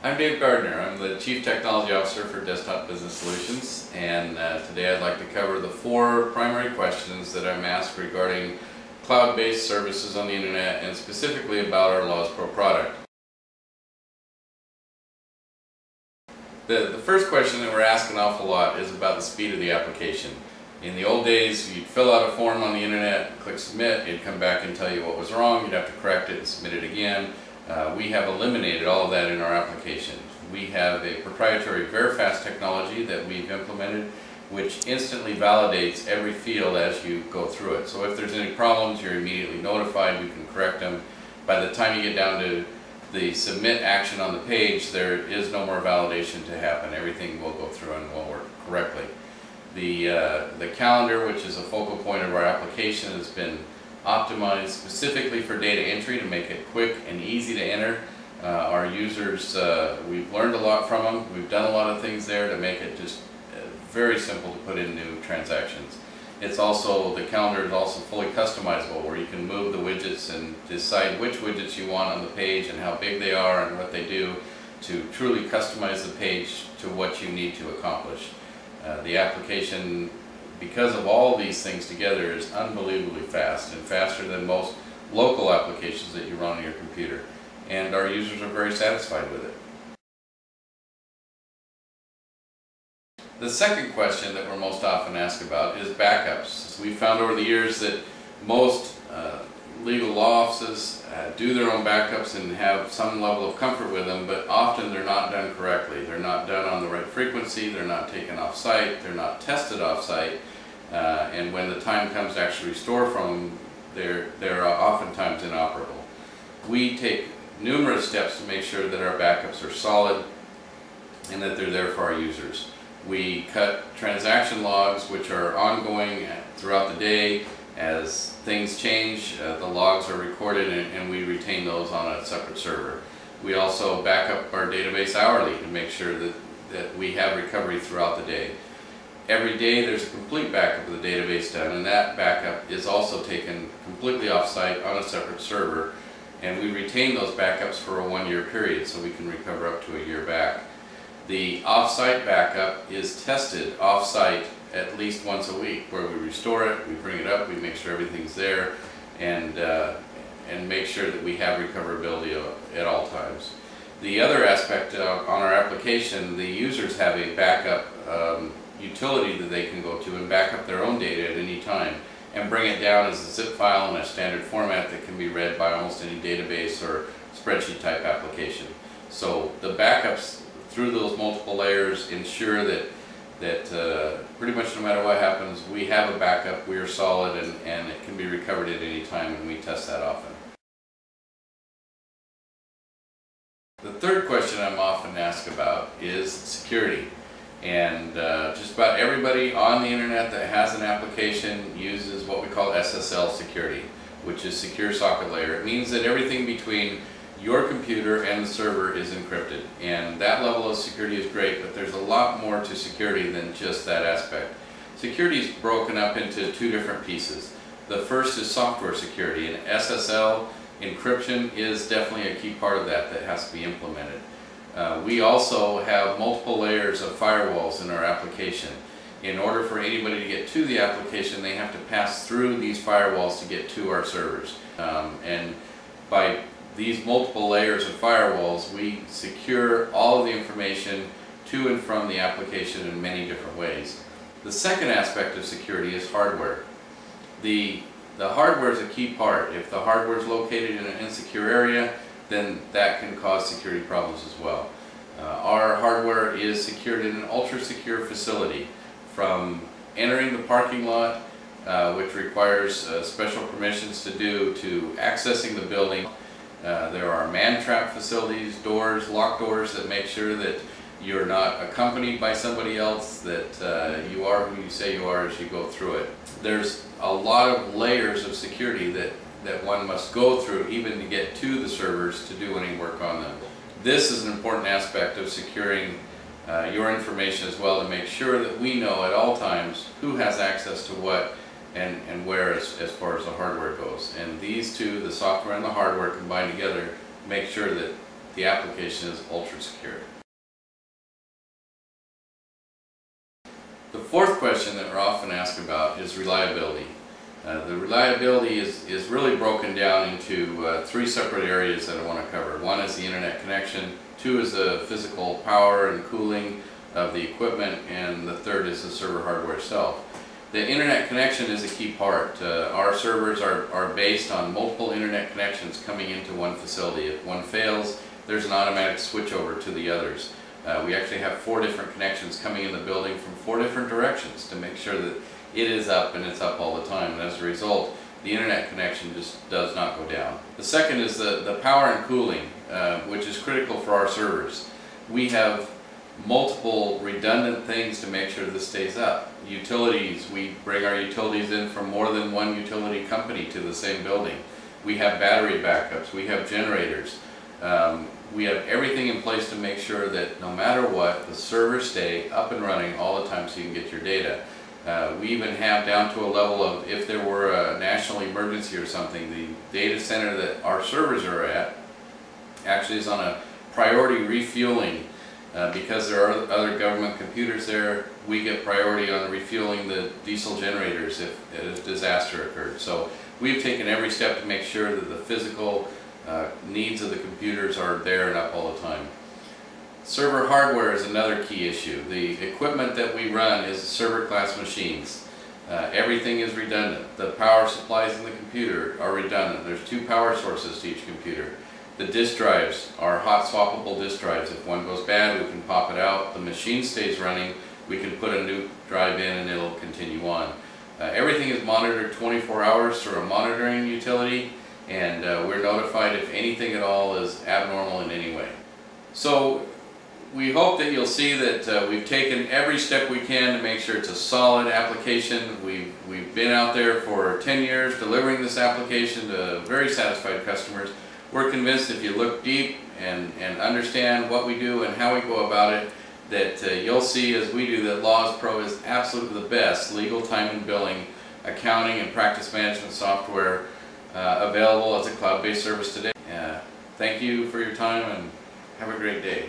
I'm Dave Gardner. I'm the Chief Technology Officer for Desktop Business Solutions, and today I'd like to cover the 4 primary questions that I'm asked regarding cloud-based services on the internet and specifically about our Laws Pro product. The first question that we're asked an awful lot is about the speed of the application. In the old days, you'd fill out a form on the internet, click submit, it'd come back and tell you what was wrong, you'd have to correct it and submit it again. We have eliminated all of that in our application. We have a proprietary VeriFast technology that we've implemented which instantly validates every field as you go through it. So if there's any problems, you're immediately notified, you can correct them. By the time you get down to the submit action on the page, there is no more validation to happen. Everything will go through and will work correctly. The calendar, which is a focal point of our application, has been optimized specifically for data entry to make it quick and easy to enter. Our users, we've learned a lot from them. We've done a lot of things there to make it just very simple to put in new transactions. It's also, the calendar is also fully customizable, where you can move the widgets and decide which widgets you want on the page and how big they are and what they do to truly customize the page to what you need to accomplish. The application, because of all these things together, is unbelievably fast and faster than most local applications that you run on your computer. And our users are very satisfied with it. The second question that we're most often asked about is backups. We've found over the years that most legal law offices do their own backups and have some level of comfort with them, but often they're not done correctly. They're not done on the right frequency, they're not taken off-site, they're not tested off-site, and when the time comes to actually restore from them, they're oftentimes inoperable. We take numerous steps to make sure that our backups are solid and that they're there for our users. We cut transaction logs, which are ongoing throughout the day. As things change, the logs are recorded and we retain those on a separate server. We also back up our database hourly to make sure that we have recovery throughout the day. Every day there's a complete backup of the database done, and that backup is also taken completely off-site on a separate server, and we retain those backups for a 1-year period so we can recover up to a year back. The off-site backup is tested off-site at least once a week, where we restore it, we bring it up, we make sure everything's there, and make sure that we have recoverability at all times. The other aspect on our application, the users have a backup utility that they can go to and back up their own data at any time and bring it down as a zip file in a standard format that can be read by almost any database or spreadsheet type application. So the backups through those multiple layers ensure that pretty much no matter what happens, we have a backup, we are solid, and it can be recovered at any time, and we test that often. The third question I'm often asked about is security. And just about everybody on the internet that has an application uses what we call SSL security, which is secure socket layer. It means that everything between your computer and the server is encrypted, and that level of security is great, but there's a lot more to security than just that aspect. Security is broken up into 2 different pieces. The first is software security, and SSL encryption is definitely a key part of that has to be implemented. We also have multiple layers of firewalls in our application. In order for anybody to get to the application, they have to pass through these firewalls to get to our servers. And by these multiple layers of firewalls, we secure all of the information to and from the application in many different ways. The second aspect of security is hardware. The hardware is a key part. If the hardware is located in an insecure area, then that can cause security problems as well. Our hardware is secured in an ultra-secure facility, from entering the parking lot, which requires special permissions to accessing the building. There are man-trap facilities, doors, locked doors that make sure that you're not accompanied by somebody else, that you are who you say you are as you go through it. There's a lot of layers of security that one must go through even to get to the servers to do any work on them. This is an important aspect of securing your information as well, to make sure that we know at all times who has access to what and where as far as the hardware goes. And these two, the software and the hardware combined together, make sure that the application is ultra secure. The fourth question that we're often asked about is reliability. The reliability is really broken down into three separate areas that I want to cover. One is the internet connection, two is the physical power and cooling of the equipment, and the third is the server hardware itself. The internet connection is a key part. Our servers are based on multiple internet connections coming into one facility. If one fails, there's an automatic switch over to the others. We actually have 4 different connections coming in the building from 4 different directions to make sure that it is up and it's up all the time, and as a result the internet connection just does not go down. The second is the power and cooling, which is critical for our servers. We have multiple redundant things to make sure this stays up. Utilities, we bring our utilities in from more than one utility company to the same building. We have battery backups, we have generators. We have everything in place to make sure that no matter what, the servers stay up and running all the time so you can get your data. We even have down to a level of, if there were a national emergency or something, the data center that our servers are at actually is on a priority refueling. Because there are other government computers there, we get priority on refueling the diesel generators if a disaster occurred. So we've taken every step to make sure that the physical needs of the computers are there and up all the time. Server hardware is another key issue. The equipment that we run is server class machines. Everything is redundant. The power supplies in the computer are redundant. There's 2 power sources to each computer. The disk drives are hot swappable disk drives. If one goes bad, we can pop it out. The machine stays running. We can put a new drive in and it'll continue on. Everything is monitored 24 hours through a monitoring utility, and we're notified if anything at all is abnormal in any way. So we hope that you'll see that we've taken every step we can to make sure it's a solid application. We've been out there for 10 years delivering this application to very satisfied customers. We're convinced if you look deep and understand what we do and how we go about it, that you'll see, as we do, that Laws Pro is absolutely the best legal, time and billing, accounting and practice management software available as a cloud-based service today. Thank you for your time and have a great day.